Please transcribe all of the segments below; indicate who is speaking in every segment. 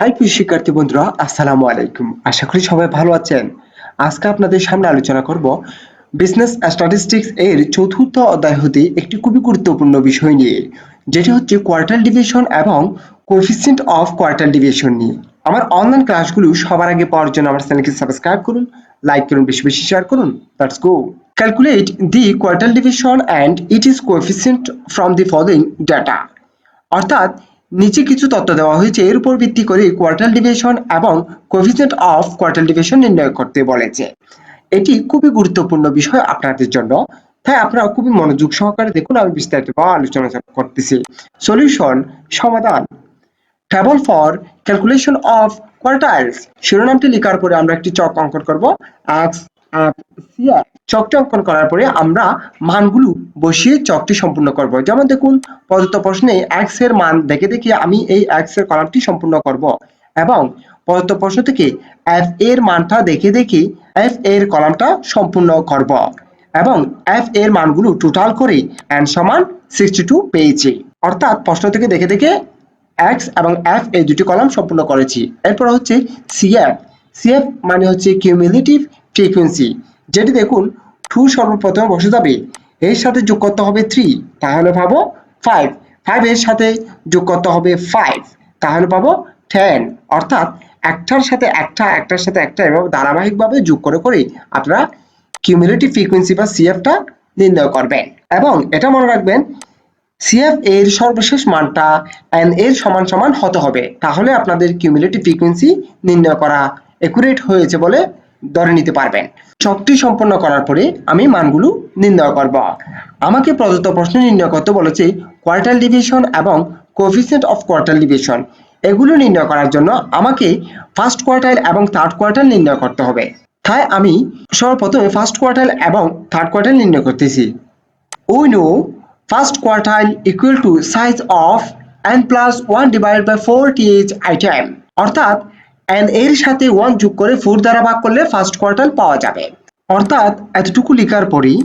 Speaker 1: High প্রিয় শিক্ষার্থী বন্ধুরা, আসসালামু আলাইকুম। আশা করি সবাই ভালো আছেন। আজকে আপনাদের সামনে আলোচনা করব বিজনেস স্ট্যাটিস্টিক্স এর চতুর্থ অধ্যায় হতে একটি খুবই গুরুত্বপূর্ণ বিষয় নিয়ে, যেটি হচ্ছে কোয়ার্টাইল ডিভিশন এবং কোএফিসিয়েন্ট অফ কোয়ার্টাইল ডিভিশন নিয়ে। আমার অনলাইন ক্লাসগুলো সবার আগে পাওয়ার জন্য আমার চ্যানেলকে সাবস্ক্রাইব করুন, লাইক করুন, বেশি বেশি শেয়ার করুন। Let's go. Calculate the quartile division and it is coefficient from the following data. অর্থাৎ নিচে কিছু তথ্য দেওয়া হয়েছে, এর উপর ভিত্তি করে কোয়ার্টাইল ডিভিশন এবং কোএফিসিয়েন্ট অফ কোয়ার্টাইল ডিভিশন নির্ণয় করতে বলেছে। এটি খুবই গুরুত্বপূর্ণ বিষয় আপনাদের জন্য, তাই আপনারা খুবই মনোযোগ সহকারে দেখুন। আমি বিস্তারিত আলোচনা করতেছি। সলিউশন, সমাধান। Table for calculation of quartiles শিরোনামটি লেখার পরে আমরা একটি চক অঙ্কন করব। X F C F. চকটি অঙ্কন করার পরে আমরা মানগুলো বসিয়ে চকটি সম্পূর্ণ করব। যেমন দেখুন, প্রদত্ত প্রশ্নে এক্স এর মান দেখে দেখে আমি এই এক্স এর কলামটি সম্পূর্ণ করব এবং প্রদত্ত প্রশ্ন থেকে এফ এর মানটা দেখে দেখে এফ এর কলামটা সম্পূর্ণ করব এবং এফ এর মানগুলো টোটাল করে এন সমান 62 পেয়েছি। অর্থাৎ প্রশ্ন থেকে দেখে দেখে এক্স এবং এফ এই দুটি কলাম সম্পূর্ণ করেছি। এরপর হচ্ছে সিএফ। সিএফ মানে হচ্ছে কিউমুলেটিভ ফ্রিকোয়েন্সি, যেটি দেখুন 2 সর্বপ্রথমে বসে যাবে, এর সাথে যোগ করতে হবে 3, তাহলে পাবো 5। 5 এর সাথে যোগ করতে হবে 5, তাহলে পাবো 10। অর্থাৎ একটার সাথে একটা, একটার সাথে একটা, এভাবে ধারাবাহিকভাবে যোগ করে করে আপনারা কিউমুলেটিভ ফ্রিকোয়েন্সি বা সিএফটা নির্ণয় করবেন। এবং এটা মনে রাখবেন, সিএফ এর সর্বশেষ মানটা এন এর সমান সমান হতে হবে, তাহলে আপনাদের কিউমুলেটিভ ফ্রিকোয়েন্সি নির্ণয় করা একুরেট হয়েছে বলে ধরে নিতে পারবেন। চকটি সম্পন্ন করার পরে আমি মানগুলো নির্ণয় করব। আমাকে প্রদত্ত প্রশ্ন নির্ণয় করতে বলেছে কোয়ার্টাইল ডিভিশন এবং কোএফিসিয়েন্ট অফ কোয়ার্টাইল ডিভিশন। এগুলো নির্ণয় করার জন্য আমাকে ফার্স্ট কোয়ার্টাইল এবং থার্ড কোয়ার্টাইল নির্ণয় করতে হবে। তাই আমি সর্বপ্রথমে ফার্স্ট কোয়ার্টাইল এবং থার্ড কোয়ার্টাইল নির্ণয় করতেছি। We know first quartile equal to size of n plus 1 divided by 4 th item। অর্থাৎ n এর সাথে 1 যোগ করে 4 দ্বারা ভাগ করলে ফার্স্ট কোয়ার্টাইল পাওয়া যাবে। অর্থাৎ এতটুকু লেখার পরেই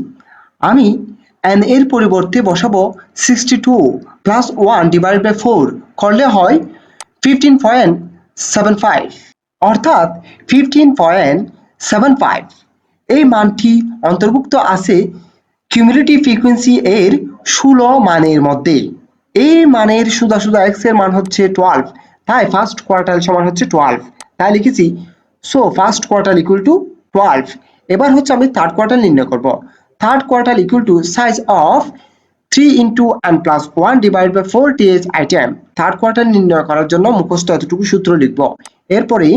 Speaker 1: আমি n এর পরিবর্তে বসাবো 62 প্লাস 1 ডিভাইড বাই 4 করলে হয় 15.75। অর্থাৎ 15.75 এই মানটি অন্তর্ভুক্ত আছে কিউমুলেটিভ ফ্রিকোয়েন্সি এর 16 মানের মধ্যে। এই মানের সুদা সুদা এক্স এর মান হচ্ছে 12, তাই ফার্স্ট কোয়ার্টাইল সমান হচ্ছে 12, তাই লিখেছি so first quartile equal to 12। এবার হচ্ছে আমি থার্ড কোয়ার্টাইল নির্ণয় করব। Third quartile equal to size of 3 into n plus 1 divide by 4 th item. থার্ড কোয়ার্টাইল নির্ণয় করার জন্য মুখস্থ এতটুকু সূত্র লিখব। এরপরে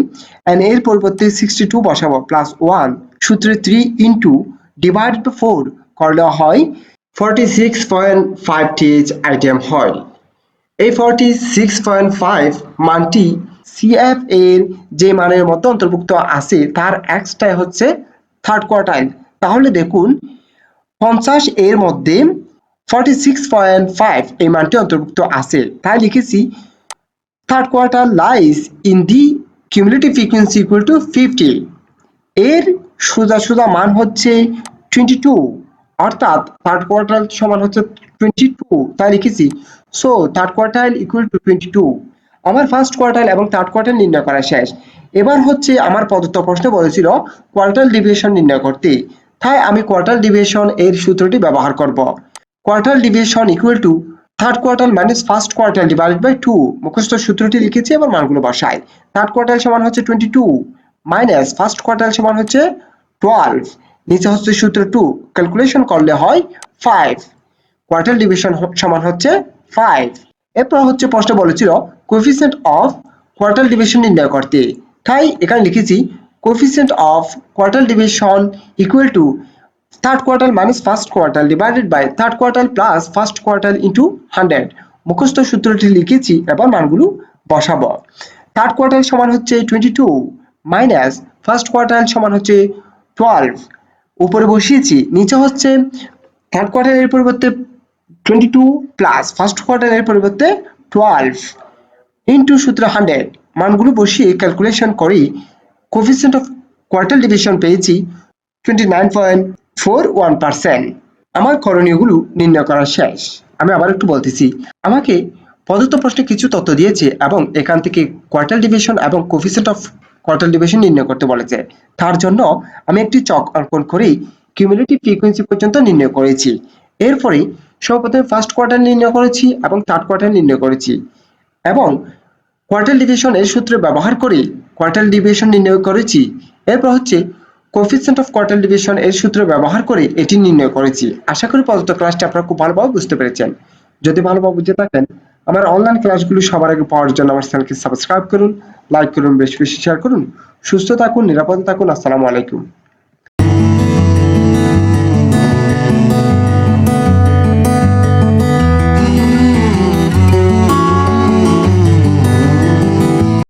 Speaker 1: n এর পরিবর্তে 62 বসাবো প্লাস 1 সূত্রে 3 ইন্টু ডিভাইড বাই 4 করলে হয় 46.5 th আইটেম হয়। এই 46.5 মানটি সিএফ এর যে মানের মধ্যে অন্তর্ভুক্ত আছে তার এক্সটাই হচ্ছে থার্ড কোয়ার্টাইল। তাহলে দেখুন 50 এর মধ্যে 46.5 এই মানটি অন্তর্ভুক্ত আছে, তাই লিখেছি third quartile lies in the cumulative frequency equal to 50। এর সোজা সোজা মান হচ্ছে 22, অর্থাৎ থার্ড কোয়ার্টাইল সমান হচ্ছে 22, তাই লিখেছি so third quartile equal two 22। আমার ফার্স্ট কোয়ার্টাইল এবং থার্ড কোয়ার্টাইল নির্ণয় করা শেষ। এবার হচ্ছে আমার প্রদত্ত প্রশ্নে বলেছিল কোয়ার্টাইল ডিভিশন নির্ণয় করতে, তাই আমি কোয়ার্টাইল ডিভিশন এর সূত্রটি ব্যবহার করব। Quartile deviation equal to third quartile minus first quartile divided by 2। মুখস্থ সূত্রটি লিখেছি, এবার মানগুলো বসাই। থার্ড কোয়ার্টাইল সমান হচ্ছে 22 মাইনাস ফার্স্ট কোয়ার্টাইল সমান হচ্ছে 12, নিচে হচ্ছে সূত্র 2, ক্যালকুলেশন করলে হয় 5। কোয়ার্টাইল ডিভিশন সমান হচ্ছে 5। এরপর হচ্ছে প্রশ্ন বলেছিল কোএফিসিয়েন্ট অফ কোয়ার্টাইল ডিভিশন নির্ণয় করতে, তাই এখানে লিখেছি coefficient of quartile deviation equal to third quartile minus first quartile divided by third quartile plus first quartile into 100। মুখস্থ সূত্রটি লিখেছি, এবার মানগুলো বসাবো। থার্ড কোয়ার্টাইল সমান হচ্ছে 22 মাইনাস ফার্স্ট কোয়ার্টাইল সমান হচ্ছে 12, উপরে বসিয়েছি। নিচে হচ্ছে থার্ড কোয়ার্টাইলের পরিবর্তে 22 প্লাস ফার্স্ট কোয়ার্টাইলের পরিবর্তে 12 ইন্টু সূত্র 100। মানগুলো বসিয়ে ক্যালকুলেশন করি কোএফিসিয়েন্ট অফ কোয়ার্টাইল ডিভিশন পেয়েছি 29.41%। আমার করণীয়গুলো নির্ণয় করা শেষ। আমি আবার একটু বলতেছি, আমাকে প্রদত্ত প্রশ্নে কিছু তথ্য দিয়েছে এবং এখান থেকে কোয়ার্টাইল ডিভিশন এবং কোফিসিয়েন্ট অফ কোয়ার্টাইল ডিভিশন নির্ণয় করতে বলেছে। তার জন্য আমি একটি চক অঙ্কন করেই কিউমুলেটিভ ফ্রিকোয়েন্সি পর্যন্ত নির্ণয় করেছি। এরপরে সর্বপ্রথমে ফার্স্ট কোয়ার্টাইল নির্ণয় করেছি এবং থার্ড কোয়ার্টাইল নির্ণয় করেছি এবং কোয়ার্টাইল ডিভিশন এর সূত্র ব্যবহার করে কোয়ার্টাইল ডিভিশন নির্ণয় করেছি। এরপর হচ্ছে কোফিসিয়েন্ট অফ কোয়ার্টাইল ডিভিশন এর সূত্র ব্যবহার করে এটি নির্ণয় করেছি। আশা করি প্রদত্ত ক্লাসটি আপনারা খুব ভালোভাবে বুঝতে পেরেছেন। যদি ভালোভাবে বুঝে থাকেন, আমার অনলাইন ক্লাসগুলো সবার আগে পাওয়ার জন্য আমার চ্যানেলকে সাবস্ক্রাইব করুন, লাইক করুন, বেশি বেশি শেয়ার করুন। সুস্থ থাকুন, নিরাপদে থাকুন। আসসালামু আলাইকুম।